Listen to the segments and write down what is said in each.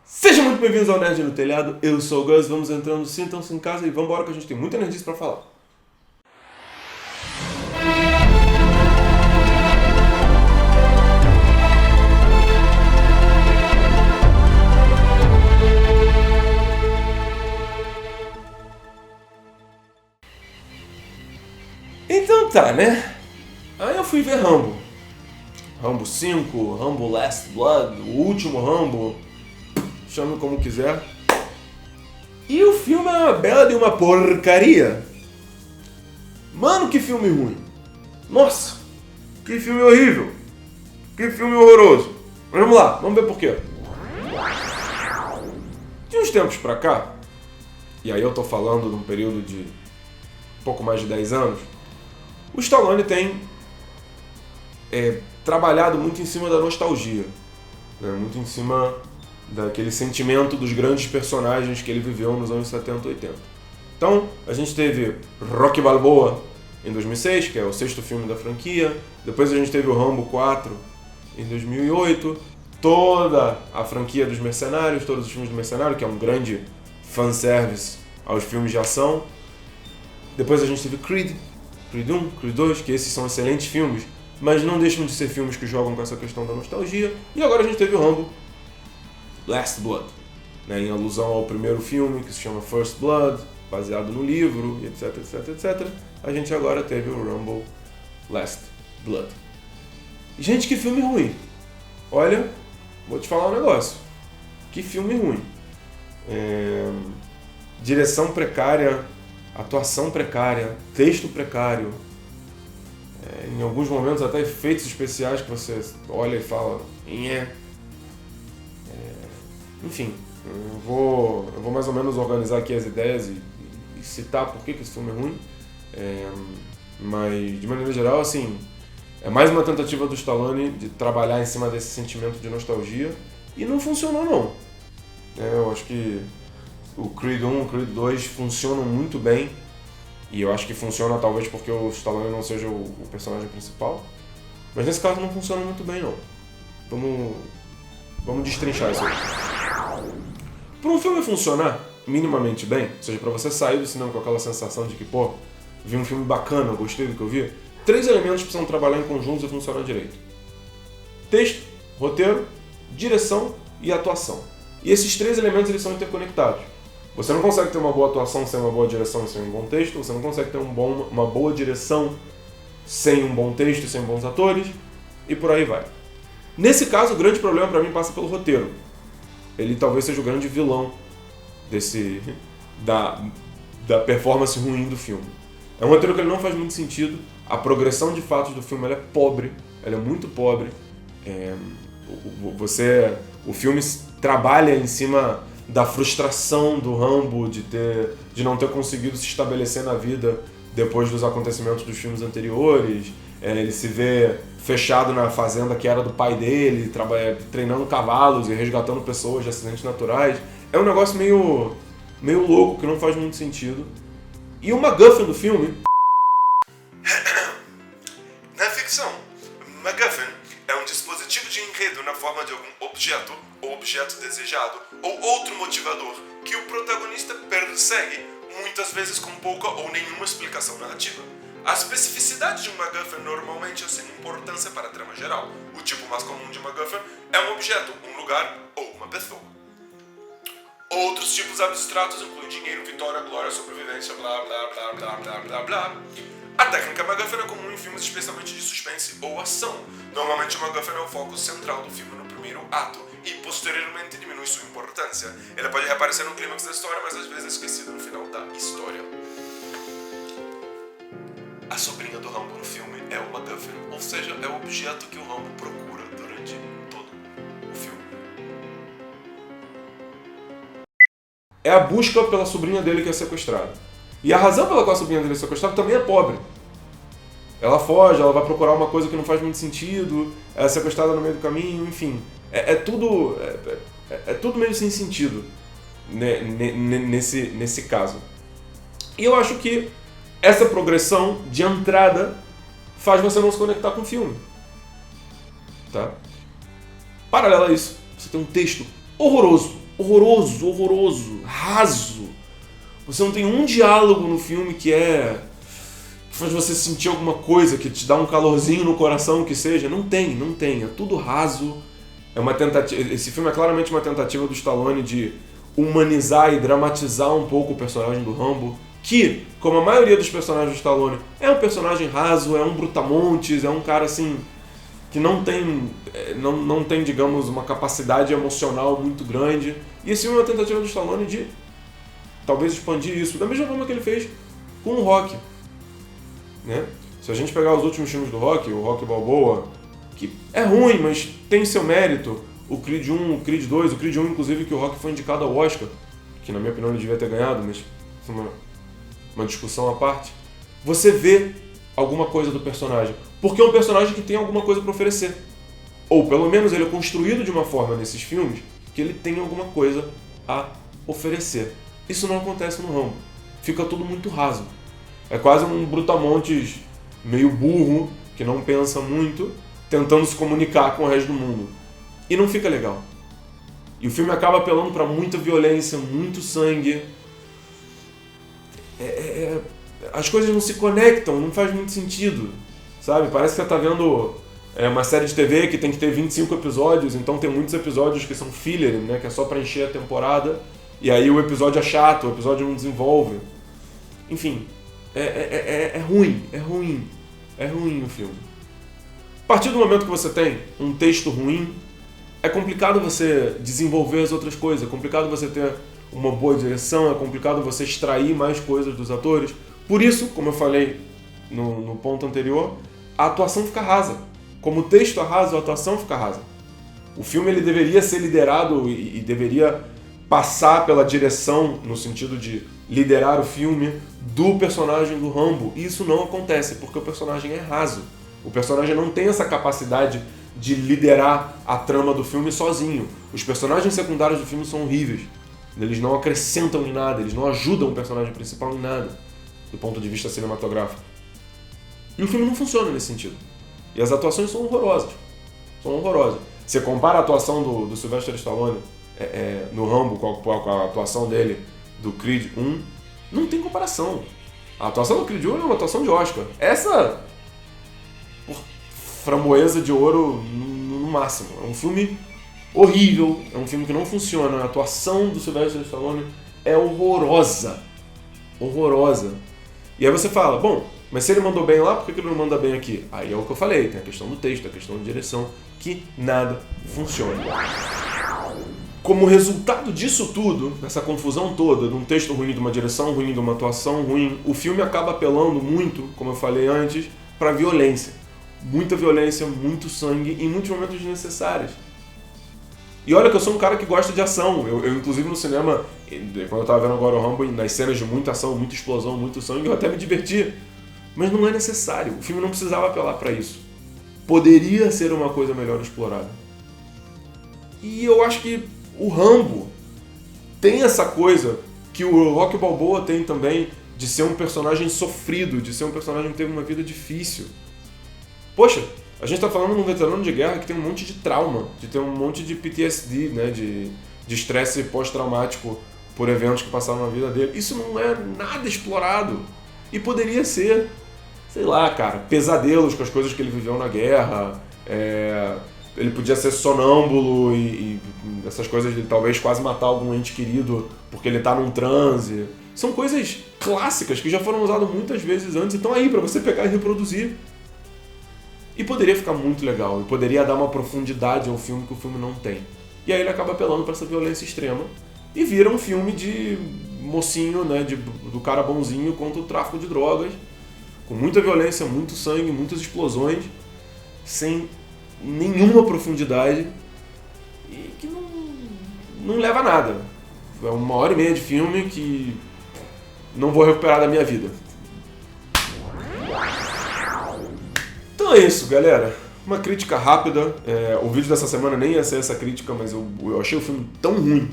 Sejam muito bem-vindos ao Nerd no Telhado, eu sou o Gus, vamos entrando, sintam-se em casa e vamos embora que a gente tem muita energia pra falar. Então tá, né? Aí eu fui ver Rambo. Rambo 5, Rambo Last Blood, o último Rambo, chame como quiser. E o filme é uma bela de uma porcaria. Mano, que filme ruim. Nossa, que filme horrível. Que filme horroroso. Mas vamos lá, vamos ver por quê. De uns tempos pra cá, e aí eu tô falando de um período de pouco mais de 10 anos, o Stallone tem trabalhado muito em cima da nostalgia, né? Muito em cima daquele sentimento dos grandes personagens que ele viveu nos anos 70 e 80. Então, a gente teve Rocky Balboa em 2006, que é o sexto filme da franquia. Depois a gente teve o Rambo 4 em 2008. Toda a franquia dos Mercenários, todos os filmes do Mercenário, que é um grande fanservice aos filmes de ação. Depois a gente teve Creed 1, Creed 2, que esses são excelentes filmes, mas não deixam de ser filmes que jogam com essa questão da nostalgia. E agora a gente teve o Rambo Last Blood, né, em alusão ao primeiro filme, que se chama First Blood, baseado no livro, etc, etc, etc. A gente agora teve o Rambo Last Blood. Gente, que filme ruim. Olha, vou te falar um negócio. Que filme ruim. Direção precária, atuação precária, texto precário, em alguns momentos até efeitos especiais que você olha e fala, enfim, eu vou mais ou menos organizar aqui as ideias e citar por que esse filme é ruim, mas de maneira geral, assim, é mais uma tentativa do Stallone de trabalhar em cima desse sentimento de nostalgia e não funcionou não. Eu acho que o Creed 1 e o Creed 2 funcionam muito bem, e eu acho que funciona talvez porque o Stallone não seja o personagem principal, mas nesse caso não funciona muito bem não. Vamos destrinchar isso aí. Para um filme funcionar minimamente bem, ou seja, para você sair do cinema com aquela sensação de que, pô, vi um filme bacana, gostei do que eu vi, 3 elementos precisam trabalhar em conjunto e funcionar direito: texto, roteiro, direção e atuação. E esses 3 elementos eles são interconectados. Você não consegue ter uma boa atuação sem uma boa direção e sem um bom texto, você não consegue ter uma boa direção sem um bom texto e sem bons atores, e por aí vai. Nesse caso, o grande problema para mim passa pelo roteiro. Ele talvez seja o grande vilão da performance ruim do filme. É um roteiro que ele não faz muito sentido, a progressão de fatos do filme ela é pobre, ela é muito pobre. O filme trabalha em cima da frustração do Rambo de não ter conseguido se estabelecer na vida depois dos acontecimentos dos filmes anteriores. Ele se vê fechado na fazenda que era do pai dele, treinando cavalos e resgatando pessoas de acidentes naturais. É um negócio meio louco, que não faz muito sentido. E o MacGuffin do filme... Na ficção, MacGuffin é um dispositivo de enredo na forma de algum objeto ou objeto desejado ou outro motivador que o protagonista persegue, muitas vezes com pouca ou nenhuma explicação narrativa. A especificidade de um MacGuffin normalmente é sem importância para a trama geral. O tipo mais comum de MacGuffin é um objeto, um lugar ou uma pessoa. Outros tipos abstratos incluem dinheiro, vitória, glória, sobrevivência, blá blá blá blá blá blá blá. A técnica MacGuffin é comum em filmes especialmente de suspense ou ação. Normalmente o MacGuffin é o foco central do filme no primeiro ato e posteriormente diminui sua importância. Ele pode reaparecer no clímax da história, mas às vezes é esquecido no final da história. A sobrinha do Rambo no filme é o MacGuffin, ou seja, é o objeto que o Rambo procura durante todo o filme. É a busca pela sobrinha dele que é sequestrada. E a razão pela qual a sobrinha dele é sequestrada também é pobre. Ela foge, ela vai procurar uma coisa que não faz muito sentido, é sequestrada no meio do caminho, enfim. É tudo meio sem sentido. nesse caso. E eu acho que essa progressão de entrada faz você não se conectar com o filme. Tá? Paralelo a isso, você tem um texto horroroso, raso. Você não tem um diálogo no filme que faz você sentir alguma coisa, que te dá um calorzinho no coração, que seja. Não tem. É tudo raso. É uma tentativa. Esse filme é claramente uma tentativa do Stallone de humanizar e dramatizar um pouco o personagem do Rambo, que, como a maioria dos personagens do Stallone, é um personagem raso, é um brutamontes, é um cara assim que não tem, digamos, uma capacidade emocional muito grande. E esse filme é uma tentativa do Stallone de talvez expandir isso, da mesma forma que ele fez com o Rocky. Né? Se a gente pegar os últimos filmes do Rocky, o Rocky Balboa, que é ruim, mas tem seu mérito, o Creed 1, o Creed 2, o Creed 1, inclusive, que o Rocky foi indicado ao Oscar, que na minha opinião ele devia ter ganhado, mas foi uma discussão à parte, você vê alguma coisa do personagem, porque é um personagem que tem alguma coisa para oferecer. Ou pelo menos ele é construído de uma forma nesses filmes que ele tem alguma coisa a oferecer. Isso não acontece no Rambo. Fica tudo muito raso. É quase um brutamontes meio burro, que não pensa muito, tentando se comunicar com o resto do mundo. E não fica legal. E o filme acaba apelando para muita violência, muito sangue. As coisas não se conectam, não faz muito sentido. Sabe? Parece que você tá vendo uma série de TV que tem que ter 25 episódios, então tem muitos episódios que são filler, né? Que é só para encher a temporada. E aí o episódio é chato, o episódio não desenvolve. Enfim, é ruim o filme. A partir do momento que você tem um texto ruim, é complicado você desenvolver as outras coisas, é complicado você ter uma boa direção, é complicado você extrair mais coisas dos atores. Por isso, como eu falei no ponto anterior, a atuação fica rasa. Como o texto é raso, a atuação fica rasa. O filme ele deveria ser liderado e deveria passar pela direção, no sentido de liderar o filme, do personagem do Rambo. E isso não acontece, porque o personagem é raso. O personagem não tem essa capacidade de liderar a trama do filme sozinho. Os personagens secundários do filme são horríveis. Eles não acrescentam em nada, eles não ajudam o personagem principal em nada, do ponto de vista cinematográfico. E o filme não funciona nesse sentido. E as atuações são horrorosas. Você compara a atuação do Sylvester Stallone no Rambo com a atuação dele do Creed 1, não tem comparação. A atuação do Creed 1 é uma atuação de Oscar. Essa framboesa de ouro no máximo. É um filme horrível, é um filme que não funciona. A atuação do Sylvester Stallone é horrorosa. E aí você fala, bom, mas se ele mandou bem lá, por que ele não manda bem aqui? Aí é o que eu falei, tem a questão do texto, a questão de direção, que nada funciona. Como resultado disso tudo, dessa confusão toda, de um texto ruim, de uma direção ruim, de uma atuação ruim, o filme acaba apelando muito, como eu falei antes, para violência. Muita violência, muito sangue, em muitos momentos desnecessários. E olha que eu sou um cara que gosta de ação. Eu inclusive no cinema, quando eu tava vendo agora o Rambo, nas cenas de muita ação, muita explosão, muito sangue, eu até me diverti. Mas não é necessário. O filme não precisava apelar para isso. Poderia ser uma coisa melhor explorada. E eu acho que o Rambo tem essa coisa que o Rocky Balboa tem também, de ser um personagem sofrido, de ser um personagem que teve uma vida difícil. Poxa, a gente tá falando de um veterano de guerra que tem um monte de trauma, de ter um monte de PTSD, né, de estresse pós-traumático por eventos que passaram na vida dele. Isso não é nada explorado. E poderia ser, sei lá, cara, pesadelos com as coisas que ele viveu na guerra. Ele podia ser sonâmbulo e essas coisas de talvez quase matar algum ente querido porque ele tá num transe. São coisas clássicas que já foram usadas muitas vezes antes e estão aí pra você pegar e reproduzir. E poderia ficar muito legal, e poderia dar uma profundidade ao filme que o filme não tem. E aí ele acaba apelando pra essa violência extrema e vira um filme de mocinho, né, do cara bonzinho contra o tráfico de drogas, com muita violência, muito sangue, muitas explosões, sem nenhuma profundidade e que não leva a nada. É 1h30 de filme que não vou recuperar da minha vida. Então é isso, galera. Uma crítica rápida. O vídeo dessa semana nem ia ser essa crítica, mas eu achei o filme tão ruim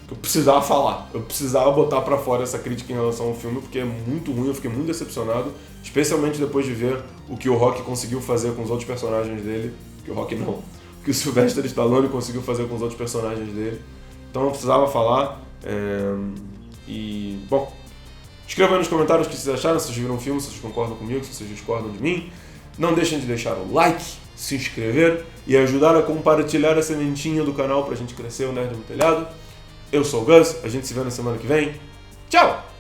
que eu precisava falar. Eu precisava botar pra fora essa crítica em relação ao filme, porque é muito ruim, eu fiquei muito decepcionado, especialmente depois de ver o que o Rock conseguiu fazer com os outros personagens dele, que o Rock não, o que o Sylvester Stallone conseguiu fazer com os outros personagens dele. Então eu precisava falar. E, bom, escreva aí nos comentários o que vocês acharam, se vocês viram o filme, se vocês concordam comigo, se vocês discordam de mim. Não deixem de deixar o like, se inscrever e ajudar a compartilhar a sementinha do canal pra gente crescer o Nerd no Telhado. Eu sou o Gus, a gente se vê na semana que vem. Tchau!